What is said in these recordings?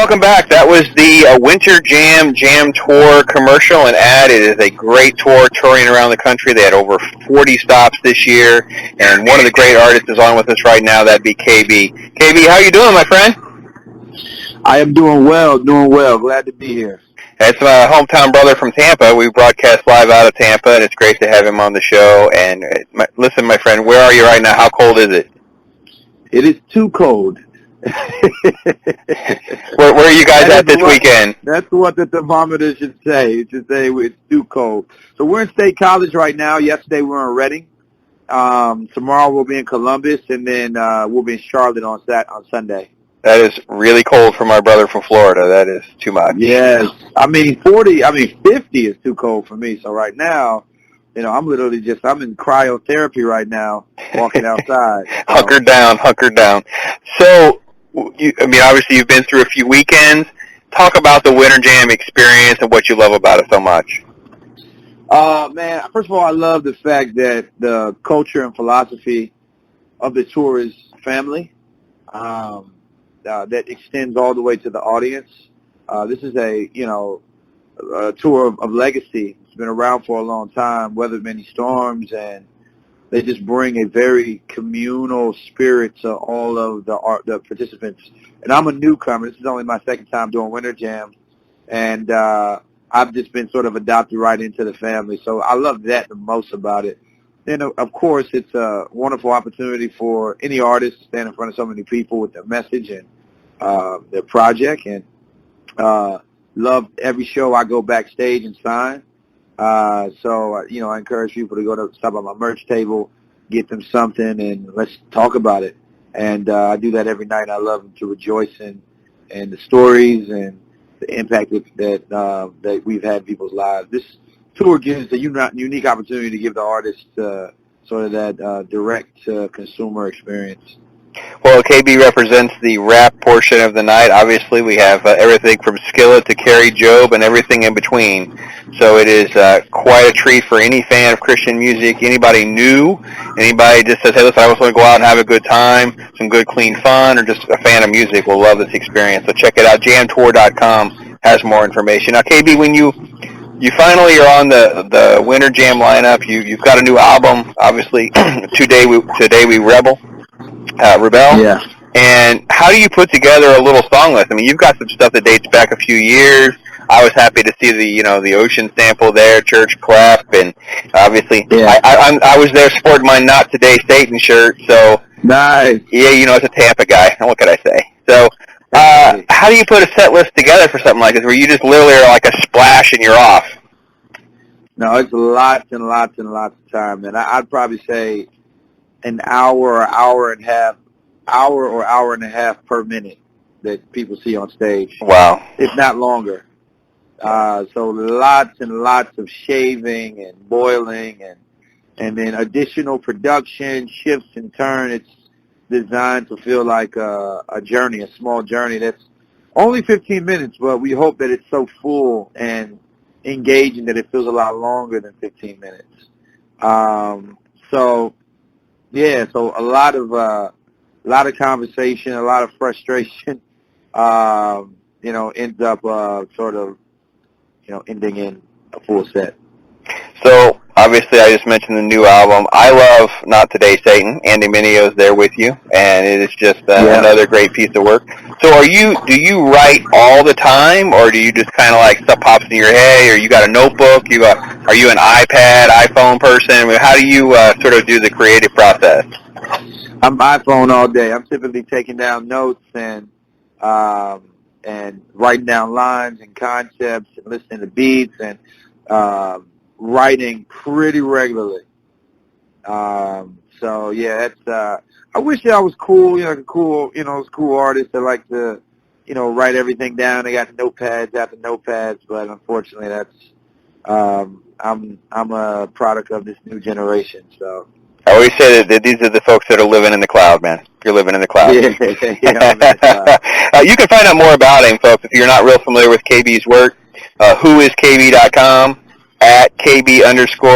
welcome back. That was the Winter Jam Tour commercial and ad. It is a great tour touring around the country. They had over 40 stops this year, and one of the great artists is on with us right now. That'd be KB. KB, how you doing, my friend? I am doing well. Glad to be here. It's my hometown brother from Tampa. We broadcast live out of Tampa, and it's great to have him on the show. And listen, my friend, where are you right now? How cold is it? It is too cold. Where are you guys at this weekend? That's what the thermometer should say. It should say it's too cold. So we're in State College right now. Yesterday we were in Reading. Tomorrow we'll be in Columbus, and then we'll be in Charlotte on Sunday. That is really cold for my brother from Florida. That is too much. Yes. 50 is too cold for me. So right now, I'm in cryotherapy right now, walking outside. Hunkered down. So, obviously you've been through a few weekends. Talk about the Winter Jam experience and what you love about it so much. Man, first of all, I love the fact that the culture and philosophy of the tour is family. That extends all the way to the audience. This is a tour of legacy. It's been around for a long time, weathered many storms, and they just bring a very communal spirit to all of the participants. And I'm a newcomer. This is only my second time doing Winter Jam, and I've just been sort of adopted right into the family. So I love that the most about it. Then, of course, it's a wonderful opportunity for any artist to stand in front of so many people with their message and their project. And love every show I go backstage and sign. So I encourage people to go to stop at my merch table, get them something, and let's talk about it. And I do that every night. I love to rejoice in the stories and the impact that we've had in people's lives. This tour gives a unique opportunity to give the artist sort of that direct consumer experience. Well, KB represents the rap portion of the night. Obviously, we have everything from Skillet to Carrie Job and everything in between. So it is quite a treat for any fan of Christian music, anybody new, anybody just says, hey, listen, I just want to go out and have a good time, some good, clean fun, or just a fan of music will love this experience. So check it out. Jamtour.com has more information. Now, KB, when you finally are on the Winter Jam lineup, you've got a new album, obviously, Today We Rebel. Yeah. And how do you put together a little song list? You've got some stuff that dates back a few years. I was happy to see the Ocean sample there, Church Clap, and obviously I was there sporting my Not Today Satan shirt. So nice. Yeah, it's a Tampa guy. What can I say? So how do you put a set list together for something like this, where you just literally are like a splash and you're off? No, it's lots and lots and lots of time, and I'd probably say an hour or hour and a half per minute that people see on stage. Wow. If not longer. So lots and lots of shaving and boiling and then additional production, shifts and turn. It's designed to feel like a journey, a small journey that's only 15 minutes, but we hope that it's so full and engaging that it feels a lot longer than 15 minutes. So a lot of conversation, a lot of frustration, ends up sort of, ending in a full set. So obviously, I just mentioned the new album. I love Not Today Satan. Andy Mineo is there with you, and it is just another great piece of work. So do you write all the time, or do you just kind of like stuff pops in your head, or you got a notebook? Are you an iPad, iPhone person? How do you sort of do the creative process? I'm iPhone all day. I'm typically taking down notes and writing down lines and concepts and listening to beats and writing pretty regularly. So yeah, that's I wish that I was cool, like a cool artist that like to, write everything down. They got notepads after notepads, but unfortunately that's I'm a product of this new generation, so. I always say that these are the folks that are living in the cloud, man. You're living in the cloud. Yeah, I'm in the cloud. You can find out more about him, folks, if you're not real familiar with KB's work. Whoiskb.com, at KB_HGA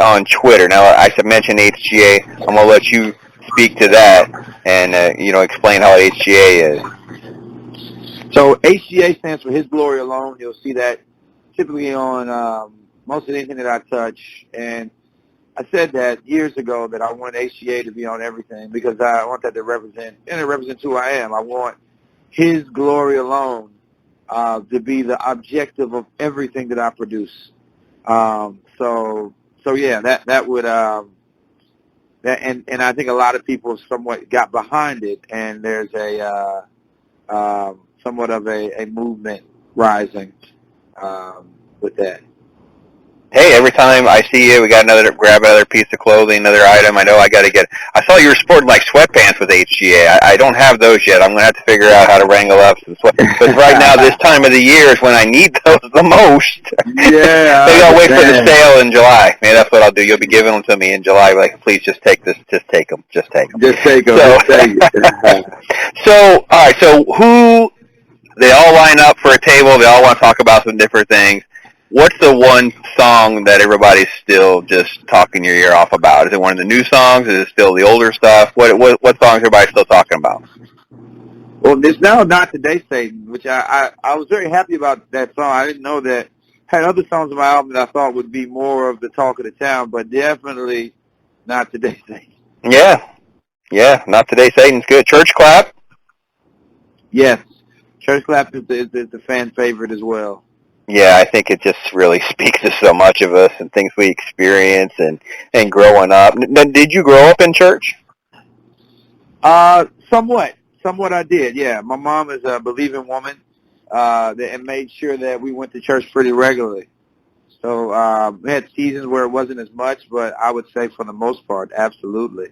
on Twitter. Now, I mentioned HGA. I'm going to let you speak to that and, explain how HGA is. So HGA stands for His Glory Alone. You'll see that typically on most of anything that I touch. And I said that years ago that I want HGA to be on everything because I want that to represent, and it represents who I am. I want His glory alone to be the objective of everything that I produce. So yeah, that would and I think a lot of people somewhat got behind it, and there's a somewhat of a movement rising with that. Hey, every time I see you, we got grab another piece of clothing, another item. I know I got to get. I saw you were sporting like sweatpants with HGA. I don't have those yet. I'm going to have to figure out how to wrangle up some sweat. But right now, this time of the year is when I need those the most. Yeah. Maybe I'll wait for the sale in July. Maybe that's what I'll do. You'll be giving them to me in July. Like, please just take this. Just take them. Just take them. Just take them. So, all right. So who? They all line up for a table. They all want to talk about some different things. What's the one song that everybody's still just talking your ear off about? Is it one of the new songs? Is it still the older stuff? What songs everybody still talking about? Well, there's now Not Today Satan, which I was very happy about that song. I didn't know that I had other songs on my album that I thought would be more of the talk of the town, but definitely Not Today Satan. Yeah, Not Today Satan's good. Church Clap? Yes. Church Clap is the fan favorite as well. Yeah, I think it just really speaks to so much of us and things we experience and growing up. Did you grow up in church? Somewhat I did, yeah. My mom is a believing woman and made sure that we went to church pretty regularly. So we had seasons where it wasn't as much, but I would say for the most part, absolutely.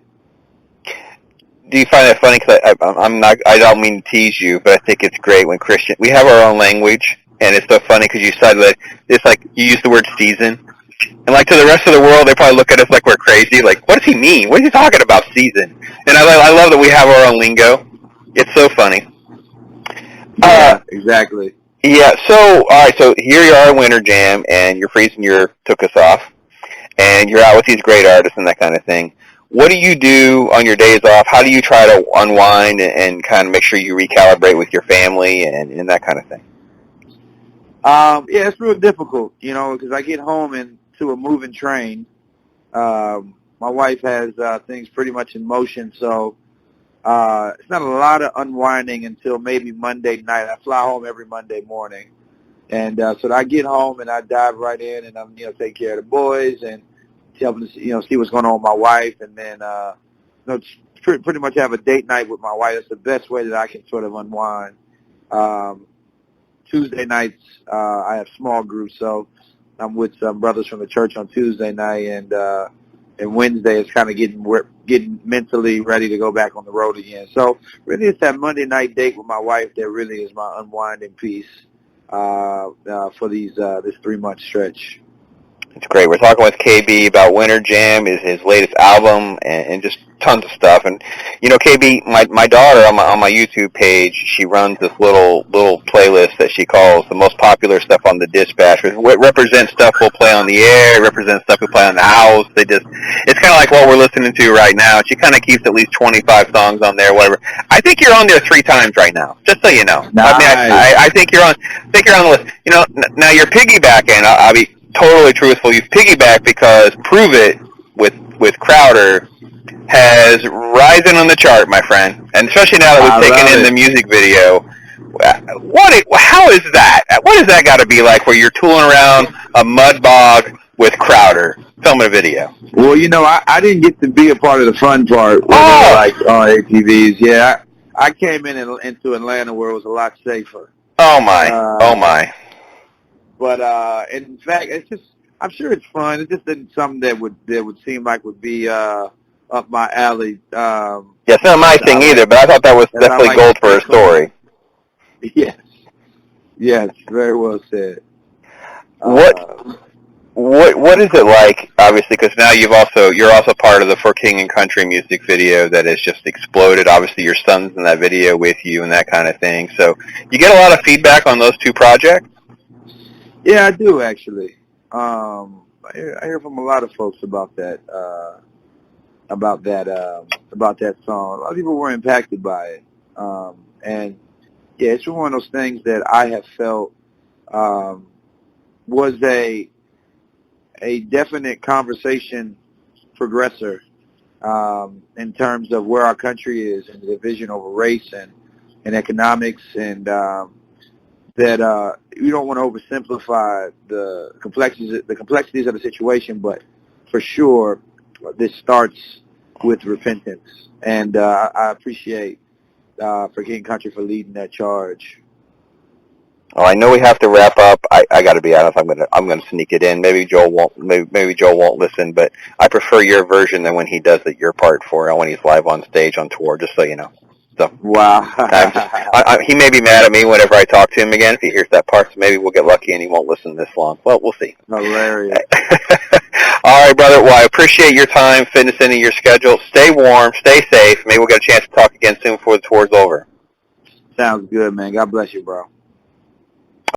Do you find that funny? Because I don't mean to tease you, but I think it's great when we have our own language. And it's so funny because you said that it's like you use the word season. And like to the rest of the world, they probably look at us like we're crazy. Like, what does he mean? What is he talking about, season? And I love that we have our own lingo. It's so funny. Yeah, exactly. Yeah, so, all right, so here you are at Winter Jam, and you're freezing took us off, and you're out with these great artists and that kind of thing. What do you do on your days off? How do you try to unwind and kind of make sure you recalibrate with your family and that kind of thing? Yeah, it's real difficult, because I get home into a moving train. My wife has things pretty much in motion, so it's not a lot of unwinding until maybe Monday night. I fly home every Monday morning, and so I get home and I dive right in, and I'm take care of the boys and helping see what's going on with my wife, and then pretty much have a date night with my wife. That's the best way that I can sort of unwind. Tuesday nights, I have small groups, so I'm with some brothers from the church on Tuesday night, and Wednesday is kind of getting mentally ready to go back on the road again. So really it's that Monday night date with my wife that really is my unwinding piece for this 3-month stretch. It's great. We're talking with KB about Winter Jam, is his latest album, and just tons of stuff. And KB, my daughter on my YouTube page, she runs this little playlist that she calls the most popular stuff on the Dispatch. It represents stuff we'll play on the air. It represents stuff we play on the house. It's kind of like what we're listening to right now. She kind of keeps at least 25 songs on there, whatever. I think you're on there 3 times right now, just so you know. Nice. I think you're on the list. Now you're piggybacking. I'll be totally truthful. You've piggybacked because Prove It with Crowder has risen on the chart, my friend, and especially now that we've taken in the music video. How is that? What does that got to be like, where you're tooling around a mud bog with Crowder filming a video? Well, I didn't get to be a part of the fun part when like on ATVs. Yeah, I came into Atlanta where it was a lot safer. Oh my. But in fact, I'm sure it's fun. It just isn't something that would seem like would be up my alley. Yeah, it's not my thing either, but I thought that was definitely gold for a story. Yes, very well said. What is it like? Obviously, because now you're also part of the For King and Country music video that has just exploded. Obviously, your son's in that video with you and that kind of thing. So you get a lot of feedback on those 2 projects. Yeah, I do actually. I hear from a lot of folks about that song. A lot of people were impacted by it, and Yeah, it's one of those things that I have felt was a definite conversation progressor in terms of where our country is and the division over race and economics, and that we don't want to oversimplify the complexities of the situation, but for sure this starts with repentance, and I appreciate Forgetting Country for leading that charge. Well, I know we have to wrap up. I got to be honest. I'm gonna sneak it in. Maybe Joel won't. Maybe Joel won't listen. But I prefer your version than when he does your part for when he's live on stage on tour. Just so you know. So wow. He may be mad at me whenever I talk to him again if he hears that part. So maybe we'll get lucky and he won't listen this long. Well, we'll see. Hilarious. All right, brother. Well, I appreciate your time fitting this into your schedule. Stay warm. Stay safe. Maybe we'll get a chance to talk again soon before the tour's over. Sounds good, man. God bless you, bro.